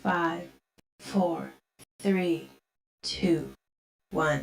5, 4, 3, 2, 1.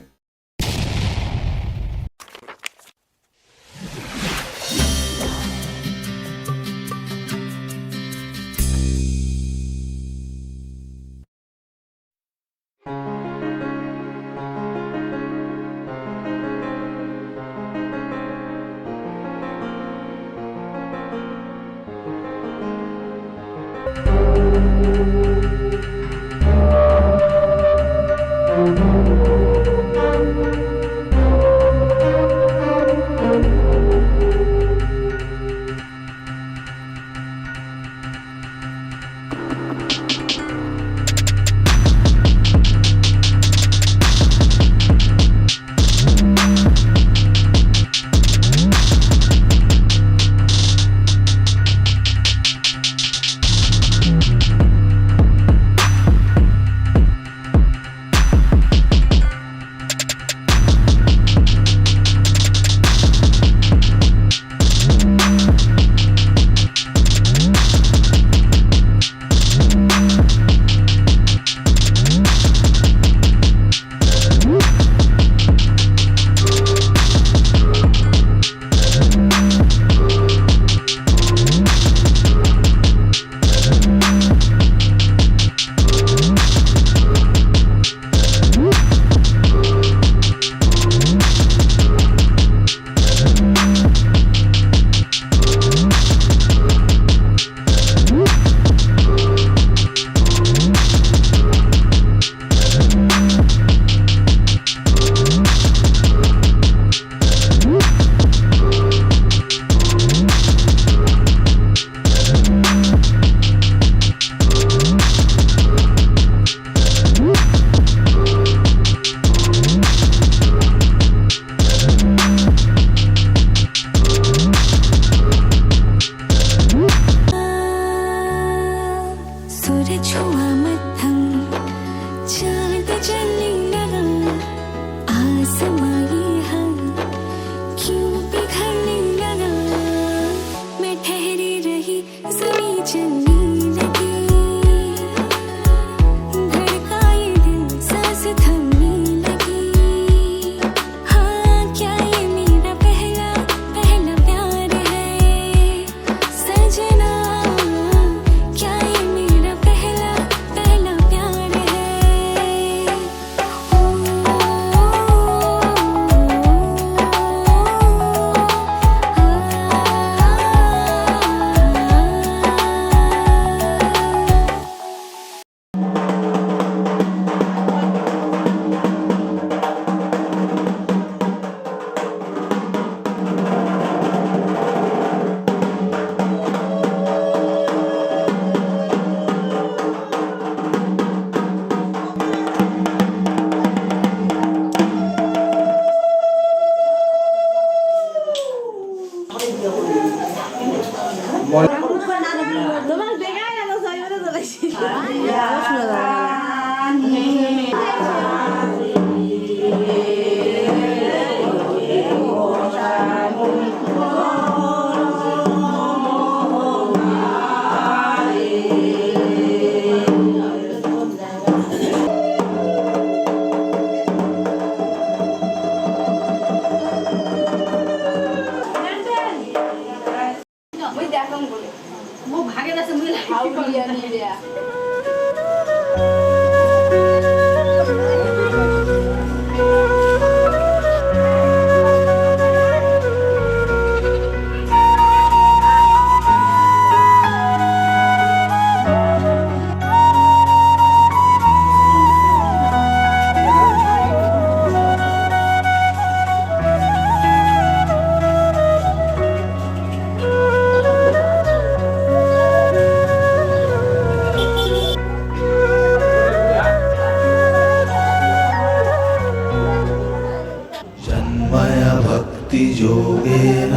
योगेन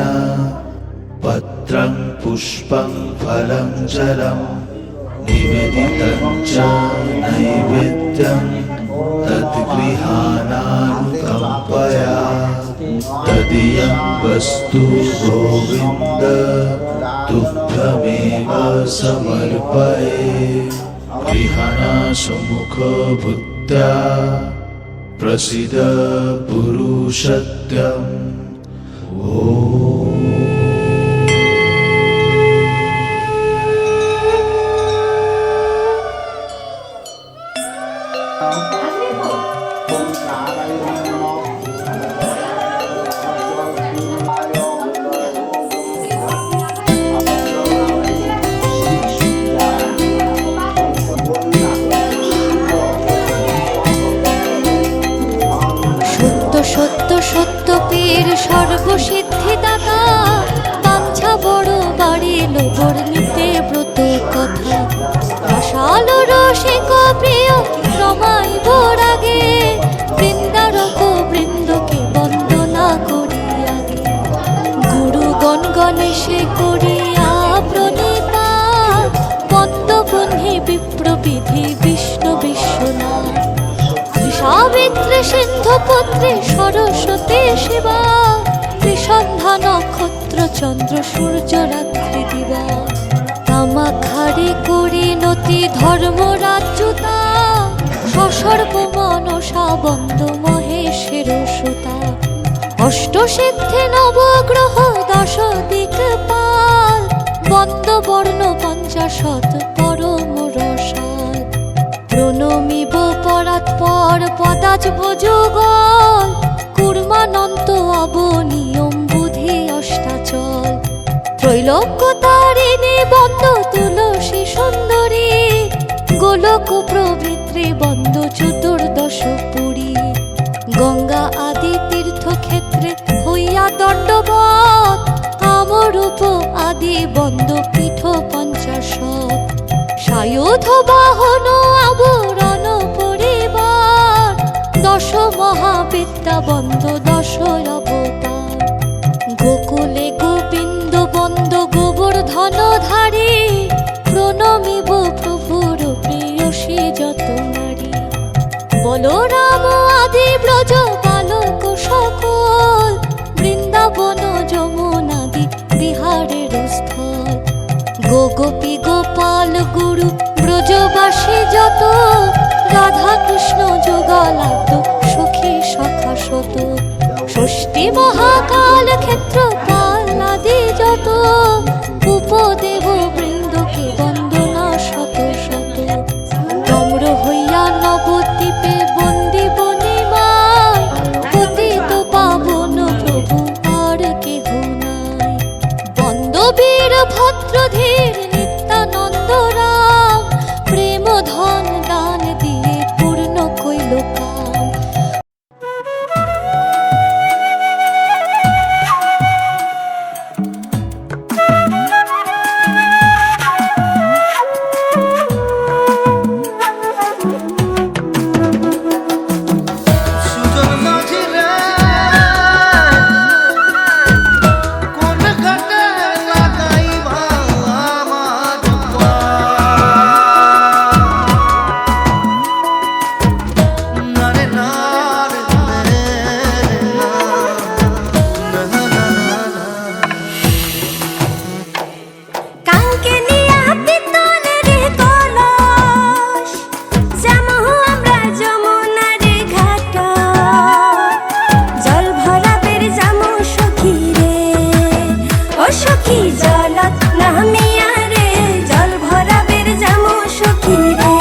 पत्रं पुष्पं फलं जलं निवेदितं च नैवेद्यं तद्गृहाणानुकम्पया तदीयं वस्तु गोविन्द तुभ्यमेव समर्पये। विहनासमुख बुद्ध्या प्रसीद पुरुषत्यम् ॐ সত্য সত্য পীর সর্বসিদ্ধি দাতা বাঞ্ছা বড় বাড়িল বর্ণিতে ব্রত কথা রসাল রসিক প্রিয় রমাইব রাগে বৃন্দারক বৃন্দকে বন্দনা করি আগে গুরুগণ গণেশে করিয়া প্রণীতা বন্দবন্ধি বিপ্রবিধি বিষ্ণু বিশ্বনাথ সাবিত্রী সিন্ধু পুত্রী সরস্বতী শিবা ত্রিসন্ধ্যা নক্ষত্র চন্দ্র সূর্য রাত্রি দিবা তামাখারি করি নতি ধর্মরাজ্যতা সসর্ব মনসা বন্দ মহেশের সুতা অষ্টসিদ্ধি নবগ্রহ দশ দিকপাল বন্দ বর্ণ পঞ্চাশত পরম রসাল প্রণমিব পরাৎপর পদাজব যুগল কুর্মানন্ত অবনিয়ম বুধি অষ্টাচল ত্রৈলোক্য তারিণী বন্দ তুলসী সুন্দরী গোলক প্রভৃত্রী বন্দ চতুর্দশ পুরী গঙ্গা আদি তীর্থক্ষেত্রে হইয়া দণ্ডবৎ আমরূপ আদি বন্দ পীঠ পঞ্চাশত সায়ুধ বাহন আবরণ পরিবার দশ মহাবিদ্যা বন্দ দশ অবতার গোকুলে গোবিন্দ বন্দ গোবর্ধনধারী প্রণমিব প্রভুর প্রেয়সী যত নারী বলরাম আদি ব্রজ বালক সকল বৃন্দাবন যমুনাদি বিহারের স্থল গোপী গোপাল গুরু ব্রজবাসী যত রাধা কৃষ্ণ যোগালাদ্য সখী সখা শত ষষ্ঠী মহাকাল ক্ষেত্র পালাদি যত উপদেব বৃন্দকে বন্দনা শত শত নম্র হইয়া নবদ্বীপে বন্দি বনিমায় পতিত পাবন প্রভু আর কেহ নাই বন্দবীর ভদ্রধীর নিত্যানন্দ রাম প্রেম ধন দান দিয়ে পূর্ণ কইল কাম সুজন মাঝি রে কোন ঘাটে লাগাইবা আমার নারে নারে কাউকে নিয়া পিতলের কলস যামু আমরা যমুনার ঘাট জল ভরাবের যামু সখী রে ও সখী জলত নামিয়া রে জল ভরাবের যামু সখী রে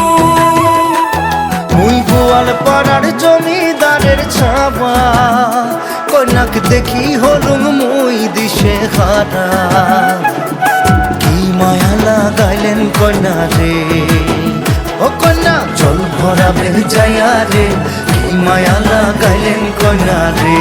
মুই গোয়াল পাড়ার জমিদারের ছাবা কন্যাক দেখি হলুম মুই দিশে হারা কি মায়া লাগাইলেন কন্যা রে ও কন্যা জল ভরাবে যাইয়া রে কি মায়া লাগাইলেন কন্যা রে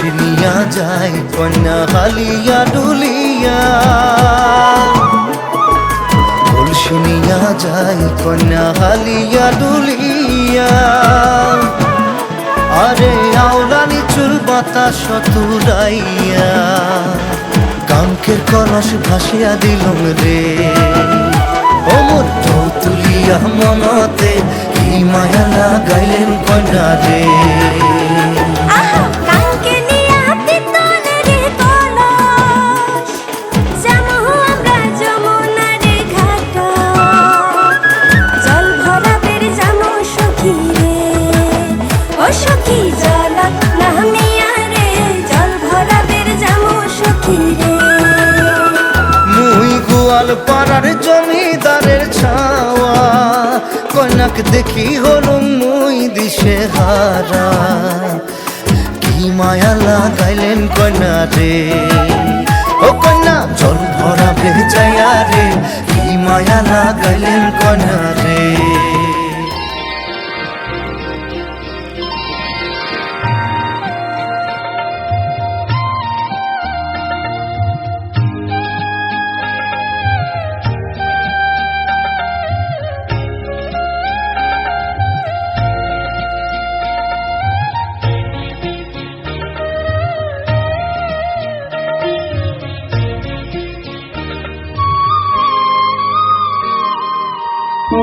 কলসি নিয়া যায় কন্যা হালিয়া ডুলিয়া, কলসি নিয়া যায় কন্যা হালিয়া ডুলিয়া। আরে আওলানি চুল বাতাস তুলাইয়া কাঙ্কের কলস ভাসিয়া দিলুম রে। ও মোর ঢৌ তুলিয়া মনতে কি মায়া লাগাইলেন কন্যা রে। আহা কাঙ্কে নিয়া পিতলের কলস যামু আমরা যমুনার ঘাট, জল ভরাবের যামু সখী রে। ও সখী জলত নামিয়া রে, জল ভরাবের যামু সখী রে। মুই গোয়াল পাড়ার জমিদারের ছাওয়া, কন্যাক দেখি হলুম মুই দিশে হারা। কি মায়া লাগাইলেন কন্যা রে, ও কন্যা জল ভরা ভেজাইয়া রে। কি মায়া লাগাইলেন কন্যা রে। ও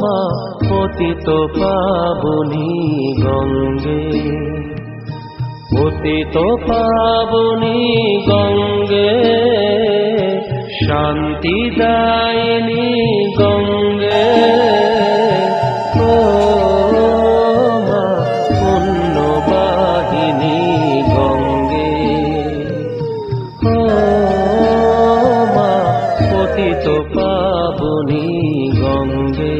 মা পতিত পাবনী গঙ্গে, পতিত পাবনী গঙ্গে, শান্তি দায়িনী গঙ্গে। ও মা পুণ্যবাহিনী গঙ্গে, ও মা পতিত পাবনী গঙ্গে।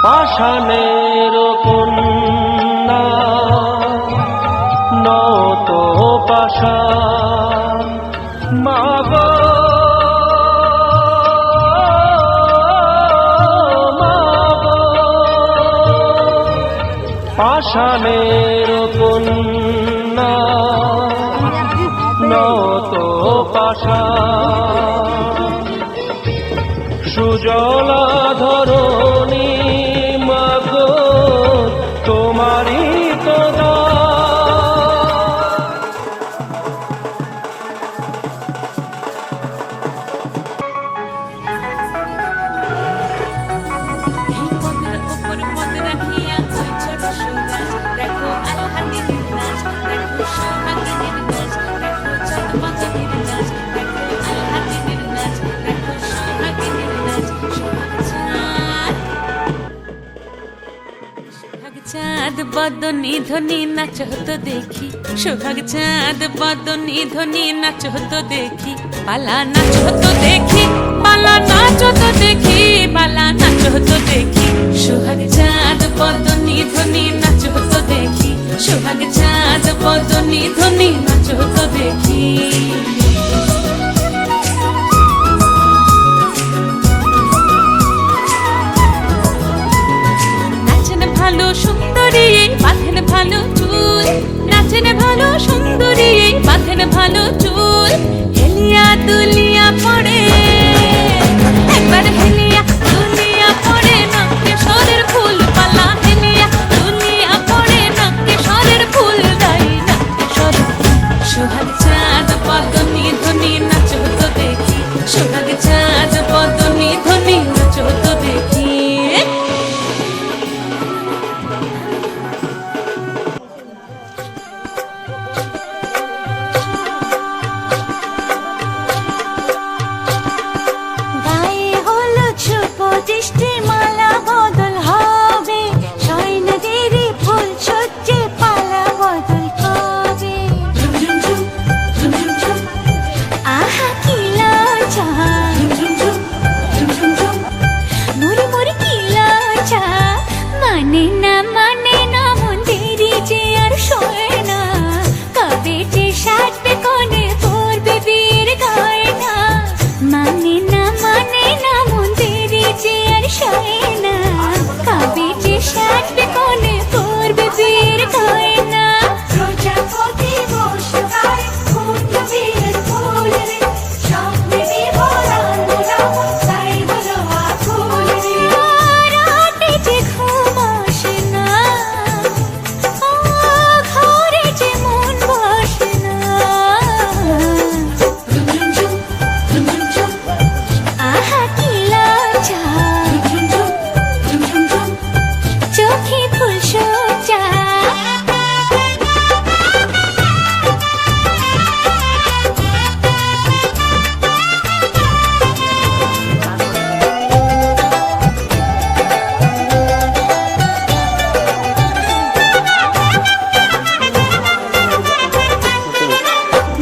পাষাণের কন্যা নত পাষাণ, মাগো মাগো। পাষাণের কন্যা নত পাষাণ, সুজলা ধরণী মাগো তোমারি তো চাঁদ বদনি ধ্বনি নাচ তো দেখি, সোহাগ চাঁদ বদনি ধ্বনি নাচ তো দেখি, পালা নাচ তো দেখি, পালা নাচ তো দেখি, পালা নাচ তো দেখি। সোহাগ চাঁদ বদনি ধ্বনি নাচ তো দেখি, সোহাগ চাঁদ বদনি ধ্বনি নাচ তো দেখি। ভালো সুন্দরী বাঁধেন ভালো চুল, নাচেন ভালো সুন্দরী বাঁধেন ভালো চুল, হেলিয়া দুলিয়া পড়ে একবার, হেলিয়া দুলিয়া পড়ে নাকে সরের ফুল পালা, হেলিয়া দুলিয়া পড়ে নাকে সরের ফুল, দাই নাকে সরের ফুল। সাজবে কোণে পড়বে বিয়ের গয়না মানে না মন্দিরে যে আর সয় না কবে যে সাজবে কোণে পড়বে বিয়ের গয়না প্রজাপতি বসে গায়ে ফুটল বিয়ের ফুল রে স্বপ্নে বিভোরানো তাই হলো আকুল রে রাতে যে ঘুম আসে না ঘরে যে মন বসে না আহা কি লজ্জা চোখে ফুল সজ্জা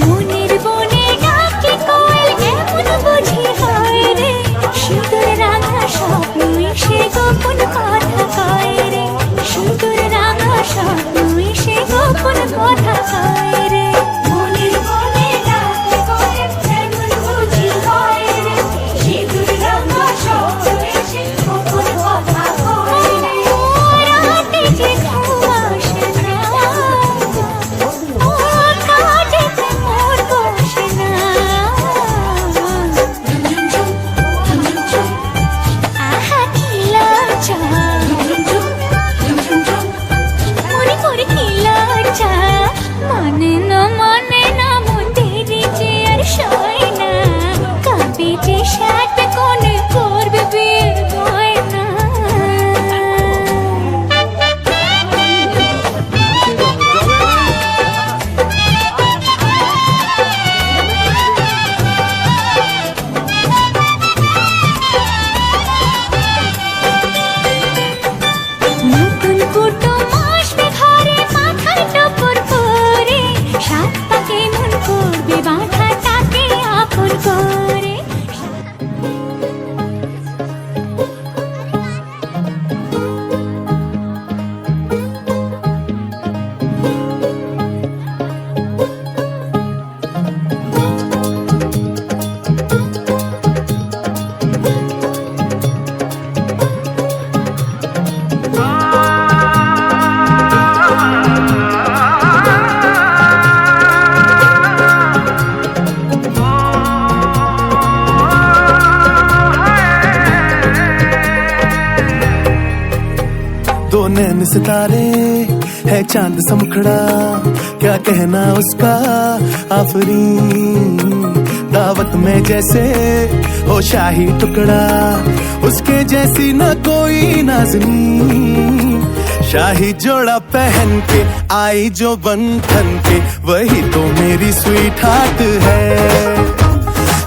মনের বনে ডাকে কোয়েল এমন বুঝি হয় রে সুদূর রাঙা স্বপ্ন এসে গোপন কথা কয় রে সুদূর রাঙা স্বপ্ন এসে গোপন কথা কয় রে মনের বনে ডাকে কোয়েল এমন বুঝি হয় রে সুদূর রাঙা স্বপ্ন এসে গোপন কথা কয় রে রাতে যে ঘুম আসে না কাজে মন বসে না আহা কি লজ্জা মনে করে কি লজ্জা মানে না মন্দিরে যে আর সয় না কবে যে সাজবে কোণে পড়বে বিয়ের গয়না নতুন কুটুম আসবে ঘরে মাথায় টপর করে সাত পাকে মন করবে বাঁধা তাকে আপন করে दो नैन सितारे है चांद सा मुखड़ा क्या कहना उसका आफरी दावत में जैसे हो शाही टुकड़ा उसके जैसी न कोई नाज़नीन शाही जोड़ा पहन के आई जो बंधन के वही तो मेरी स्वीट हार्ट है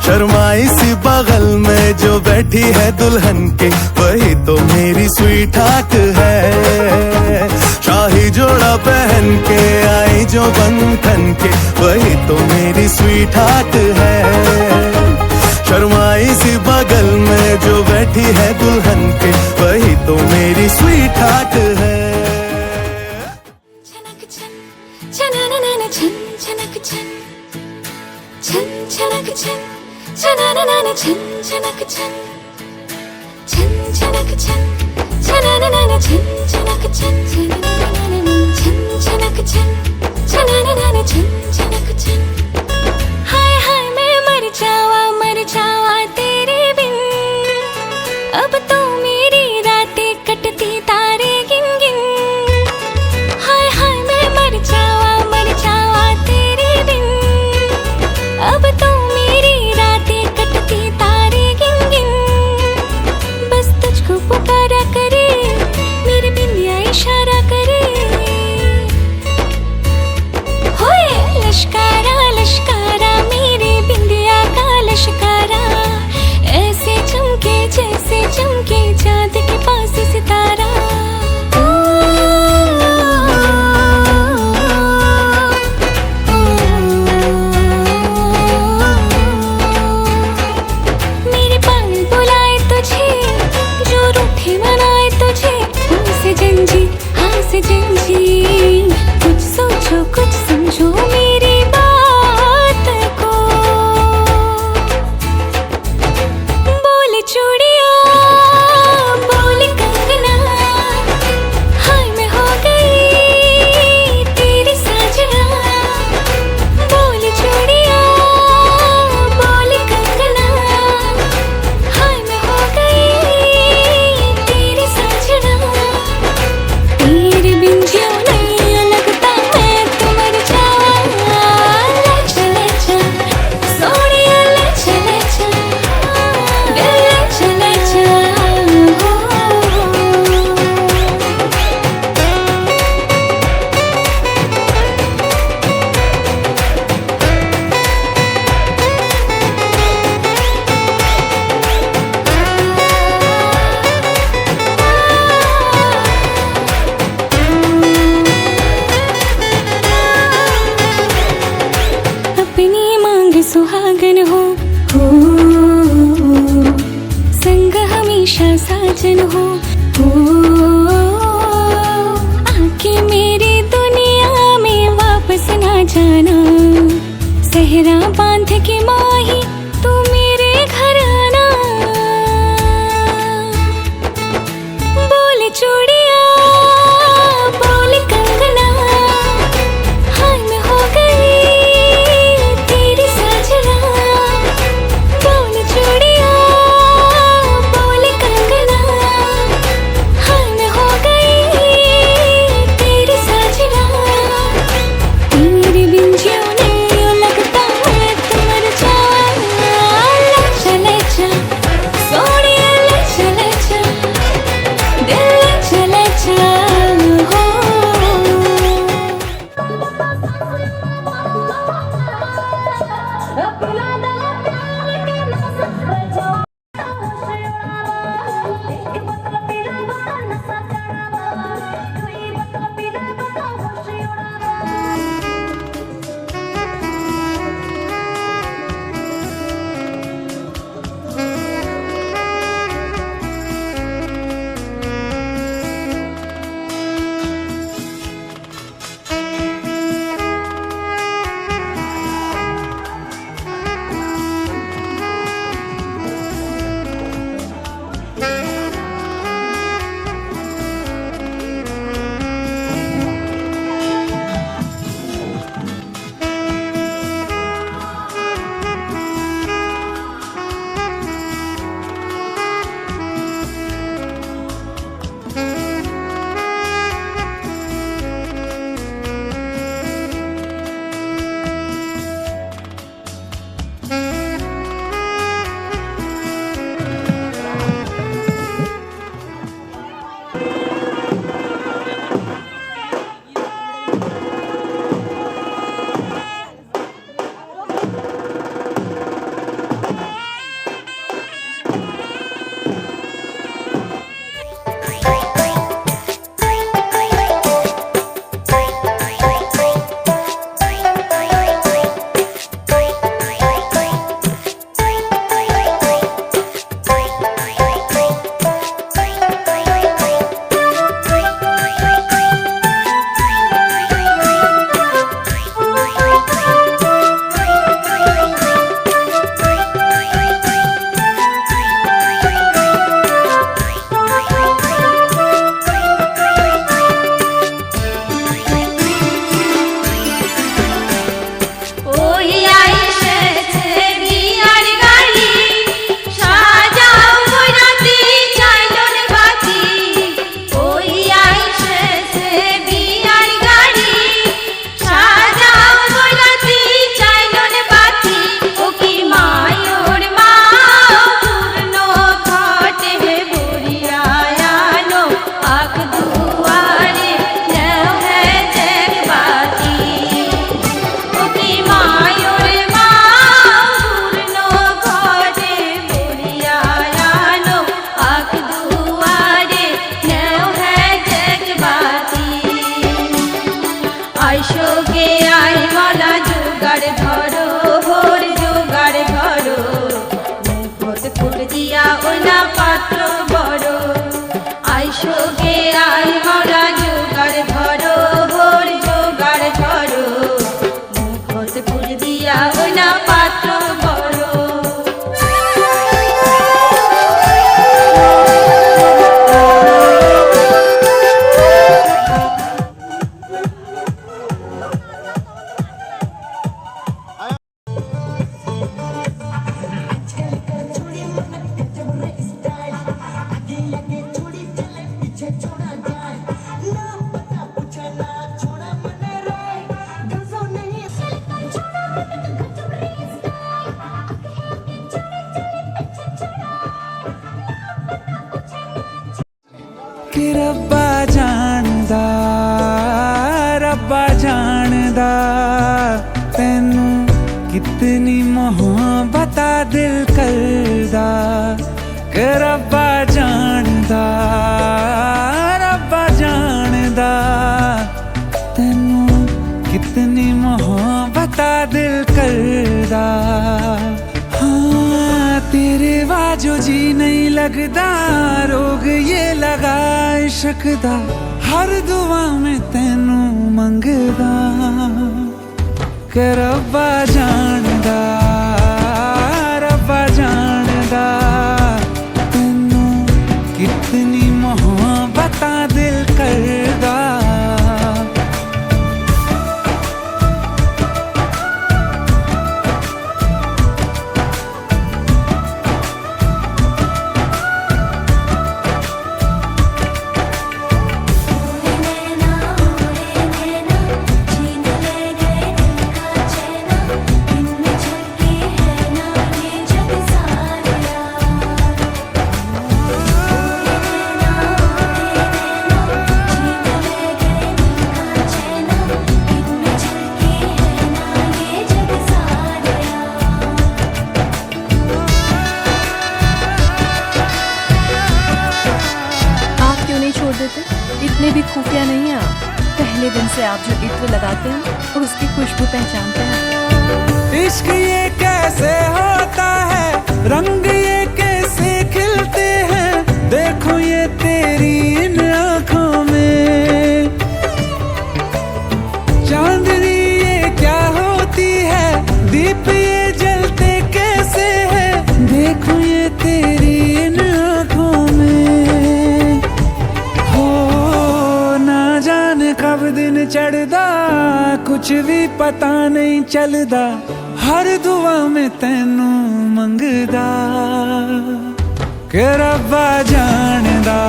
शर्माई सी बगल में जो बैठी है दुल्हन के वही तो मेरी स्वीट हार्ट है शाही जोड़ा पहन के आई जो बंधन के वही तो मेरी स्वीट हार्ट है शर्माई सी बगल में जो बैठी है दुल्हन के वही तो मेरी स्वीट हार्ट है छनक छन छनननन छन छनक छन छन छनक छन छनननन छन छनक छन छन छनक छन छनननन छन छनक छन छनननन छन छनक छन छनननन छन छनक छन हाय हाय मैं मर जावा तेरे बिन अब तो मेरी रातें कटती तारे गिन गिन हाय हाय मैं मर जावा तेरे बिन अब तो मेरी रातें कटती तारे गिन गिन बस तुझको पुकारा करे मेरे बिंदिया इशारा करे होए लश्कारा सुहागन हो संग हमेशा साजन हो आके मेरी दुनिया में वापस ना जाना सहरा बांध के माही तू मेरे घर आना बोल चूड़िया बोल कंगना हान हो गई तेरी साजना बोल चूड़िया बोल कंगना हान हो गई तेरी साजना तेरे बिन जियो नहीं लगता है तुम मर जाऊं चले जा सोनिया ले चले जा दिल ले चले जा हो कि रब्बा जानदा तैनू कितनी मोहब्बत दिल करदा कि रब्बा जानदा तैनू कितनी मोहब्बत दिल करदा जो जी नहीं लगदा रोग ये लगा इश्क दा हर दुआ में तैनू मंगदा कि रब्बा जानदा तैनू कितनी मोहब्बत दिल करदा इतने भी खुफिया नहीं हैं आप। पहले दिन से आप जो इत्र लगाते हैं और उसकी खुशबू पहचानते हैं। इश्क ये कैसे होता है, रंग ये कैसे खिलते हैं, देखो ये तेरी इन आँखों में। चांदनी ये क्या होती है, दीप ये जलते कैसे हैं, देखो ये तेरी इन आँखों में। कब दिन चढ़दा कुछ भी पता नहीं चलदा हर दुआ में तैनू मंगदा कि रब्बा जानदा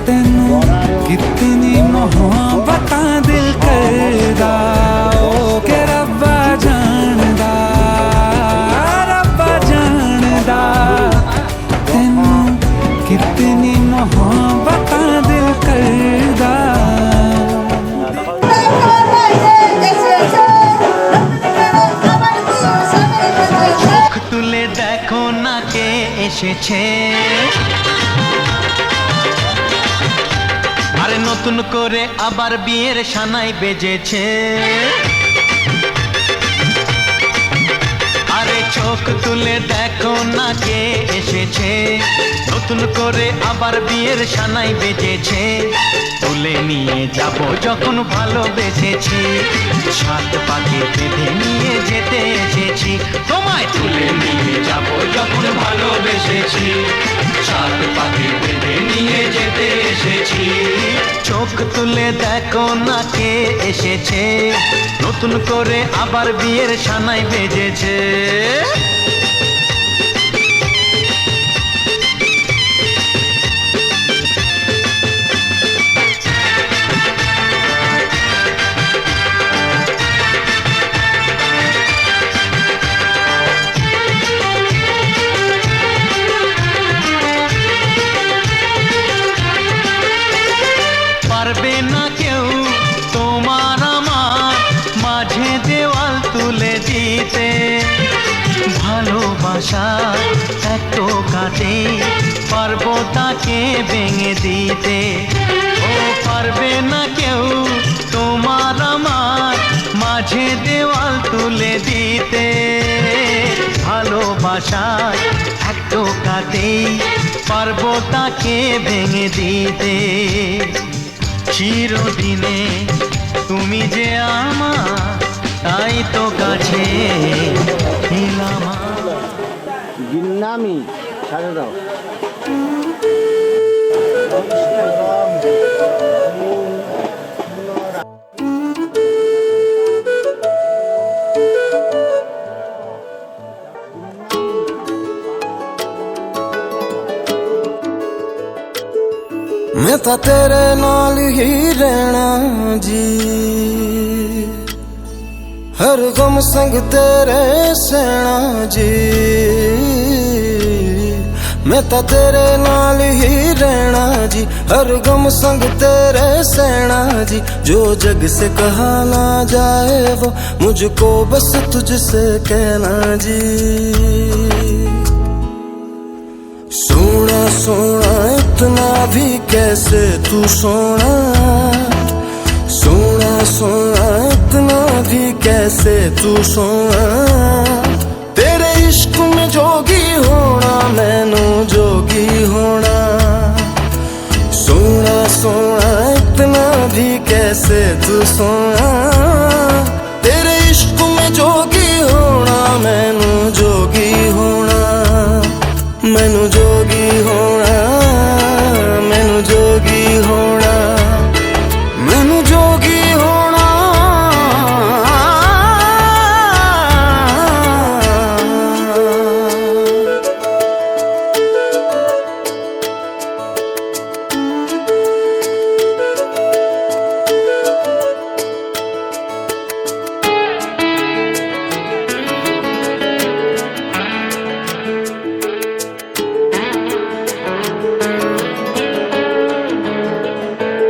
तैनू कितनी मोहब्बत दिल करदा ओ कि रब्बा जानदा तैनू कितनी मोहब्बत दिल करदा। চোখ তুলে দেখো না কে এসেছে, আরে নতুন করে আবার বিয়ের সানাই বেজেছে। আরে চোখ তুলে দেখো না কে এসেছে, নতুন করে আবার বিয়ের সানাই বেজেছে। তুলে নিয়ে যাব যখন ভালোবেসেছি, সাত পাকে বেঁধে নিয়ে যেতে এসেছি। তোমায় তুলে নিয়ে যাব যখন ভালোবেসেছি, সাত পাকে বেঁধে নিয়ে যেতে এসেছি। চোখ তুলে দেখো না কে এসেছে, নতুন করে আবার বিয়ের সানাই বেজেছে। পারবে না কেউ তোমার আমার মাঝে দেওয়াল তুলে দিতে, ভালোবাসা এত কাটে পারবো তাকে ভেঙে দিতে। ও পারবে না কেউ তোমার আমার মাঝে দেওয়াল তুলে দিতে, ভালোবাসা এত কাটে পারবো তাকে ভেঙে দিতে। চিরদিনে তুমি যে আমার, তাই তো কাছে এলাম। গিন্নামি ছাড়ে দাও। मैं तां तेरे नाल ही रहना जी, हर गम संग तेरे सहना जी। मैं तां तेरे नाल ही रहना जी, हर गम संग तेरे सहना जी। जो जग से कहा ना जाए वो मुझको बस तुझसे कहना जी। सोना सोना इतना भी कैसे तू सोना, सोना सोना इतना भी भी कैसे तू सोना तेरे इश्क में जोगी होना मैनू जोगी होना सोना सोना इतना भी कैसे तू सोना तेरे इश्क में जोगी होना मैनू जोगी होना मैनू जोगी होना मैनू जोगी होना मैनू जोगी होना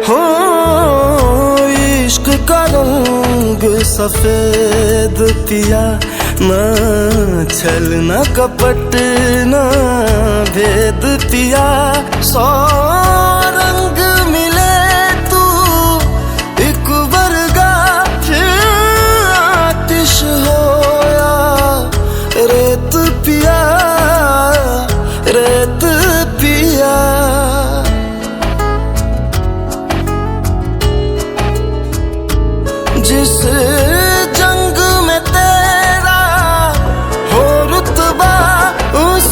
हो इश्क का रंग सफेद पिया ना छल ना कपट ना भेद पिया सौ रंग मिले तू एक वर्गा फिर आतिश होया रेत पिया रेत पिया जिस जंग में तेरा हो रुतबा उस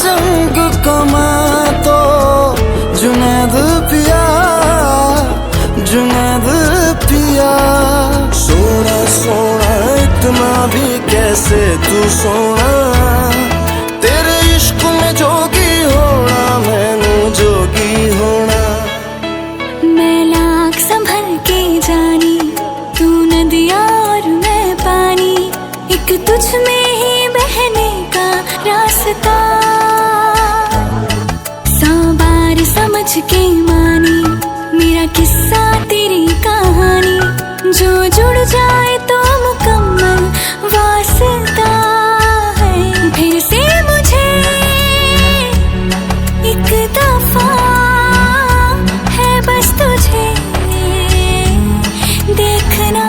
जंग कमा तो जुनैद पिया जुनैद पिया सोना सोना इतना भी कैसे तू सोना तेरे इश्क में जोगी होना मैनू जोगी होना मैं लाख संभल के जानी तू नदिया और मैं पानी एक तुझ में ही बहने का रास्ता सौ बार समझ के मानी मेरा किस्सा तेरी कहानी जो जुड़ जाए तो मुकम्मल वास्ता है फिर से मुझे एक दफा है बस तुझे देखना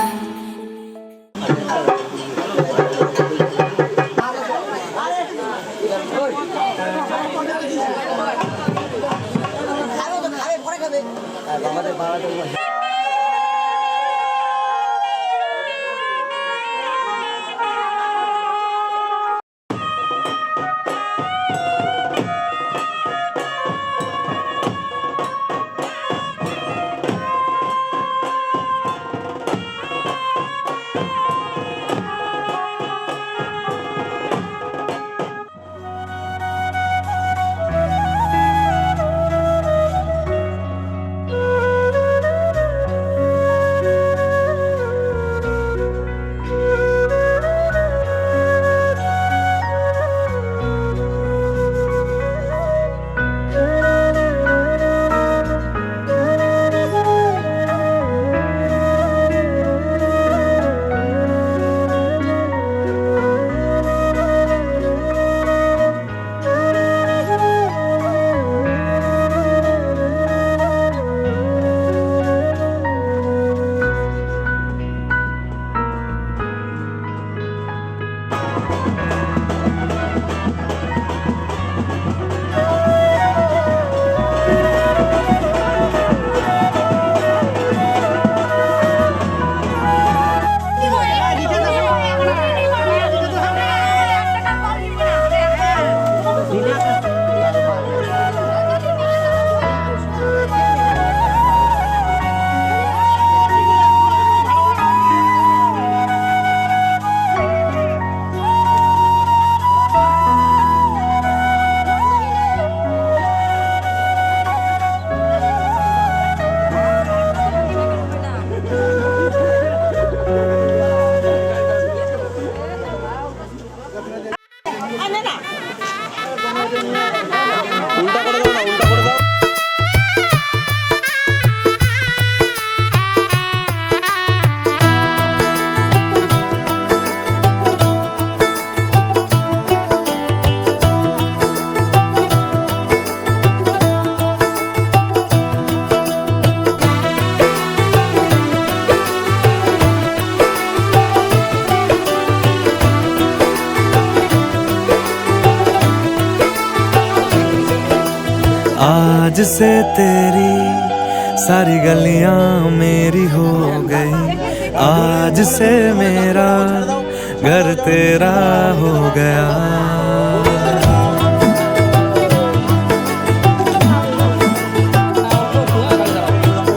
आज से तेरी सारी गलियां मेरी हो गई, आज से मेरा घर तेरा हो गया।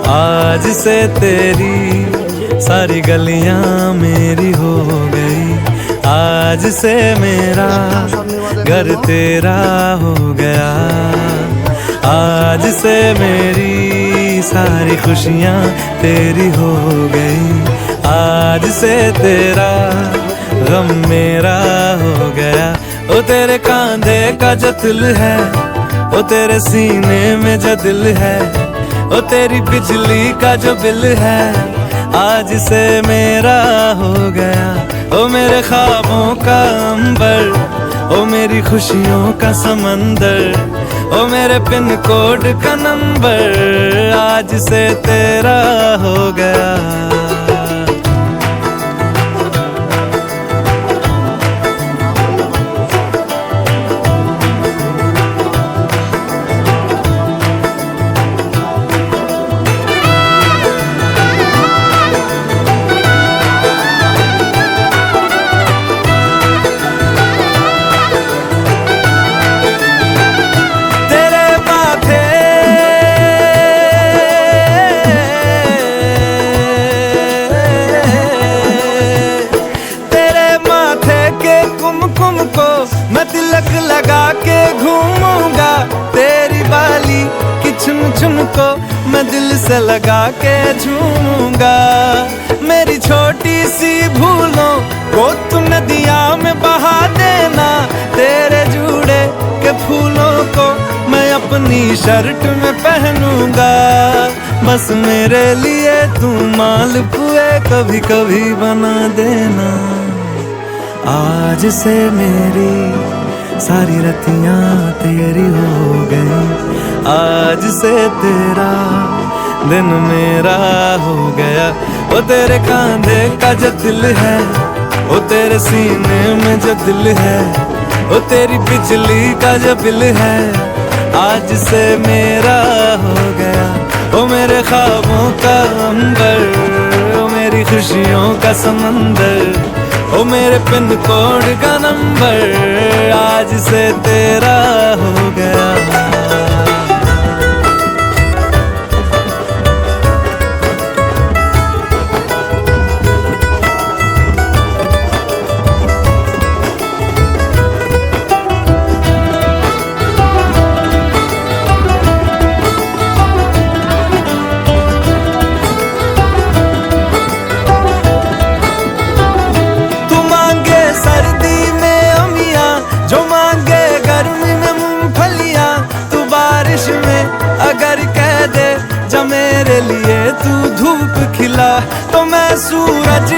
आज से तेरी सारी गलियां मेरी हो गई, आज से मेरा घर तेरा हो गया। आज से मेरी सारी खुशियां तेरी हो गई, आज से तेरा गम मेरा हो गया। ओ तेरे कांधे का जो दिल है, ओ तेरे सीने में जो दिल है, ओ तेरी बिजली का जो बिल है, आज से मेरा हो गया। ओ मेरे ख्वाबों का अंबर, ओ मेरी खुशियों का समंदर, ओ मेरे पिन कोड का नंबर, आज से तेरा हो गया। मैं तिलक लगा के घूमूंगा, तेरी बाली की चुन चुन को मैं दिल से लगा के झूमूंगा। मेरी छोटी सी भूलों को तू नदिया में बहा देना, तेरे जूड़े के फूलों को मैं अपनी शर्ट में पहनूंगा। बस मेरे लिए तू मालपुए कभी कभी बना देना। आज से मेरी सारी रतियां तेरी हो गई, आज से तेरा दिन मेरा हो गया। वो तेरे कांधे का जो दिल है, वो तेरे सीने में जो दिल है, वो तेरी बिजली का जो बिल है, आज से मेरा हो गया। वो मेरे ख्वाबों का अंबर, वो मेरी खुशियों का समंदर, ओ मेरे पिन कोड का नंबर, आज से तेरा हो गया। अगर कह दे जा मेरे लिए तू धूप खिला, तो मैं सूरज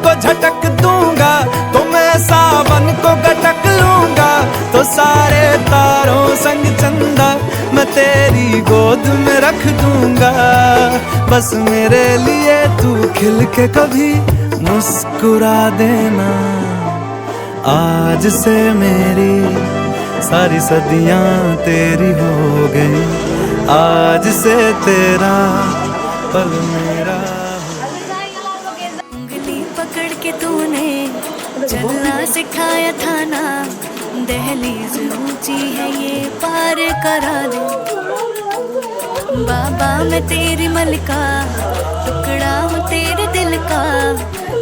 को झटक दूंगा, तो मैं सावन को गटक लूंगा। तो सारे तारों संग चंदा मैं तेरी गोद में रख दूंगा। बस मेरे लिए तू खिल के कभी मुस्कुरा देना। आज से मेरी सारी सदियां तेरी हो गई, आज से तेरा पल मेरा। उंगली पकड़ के तूने चलना सिखाया था ना, दहलीज ऊंची है ये पार करा दे। बाबा मैं तेरी मलिका, टुकड़ा हूँ तेरे दिल का,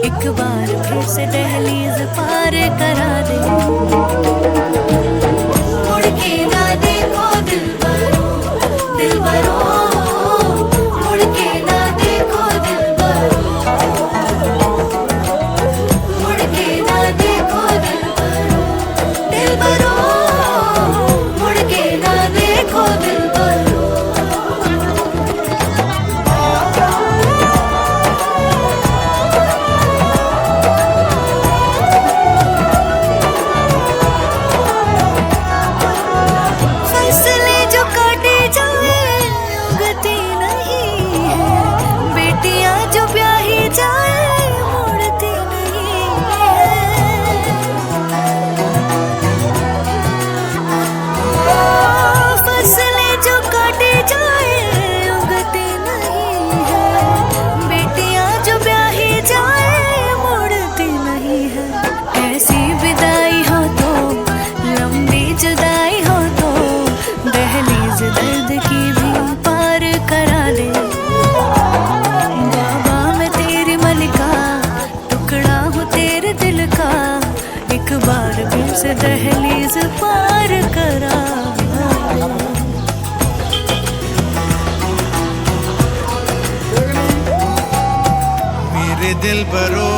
एक बार फिर से दहलीज पार करा दे। मुड़ के ना देखो दिलबरो, दिलबरो, मुड़ के ना देखो दिलबरो, मुड़ के ना देखो दिलबरो, दिलबरो, मुड़ के ना देखो दिलबरो। दहलीज पार करा मेरे दिल बरो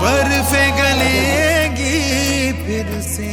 बर्फे गलेगी फिर से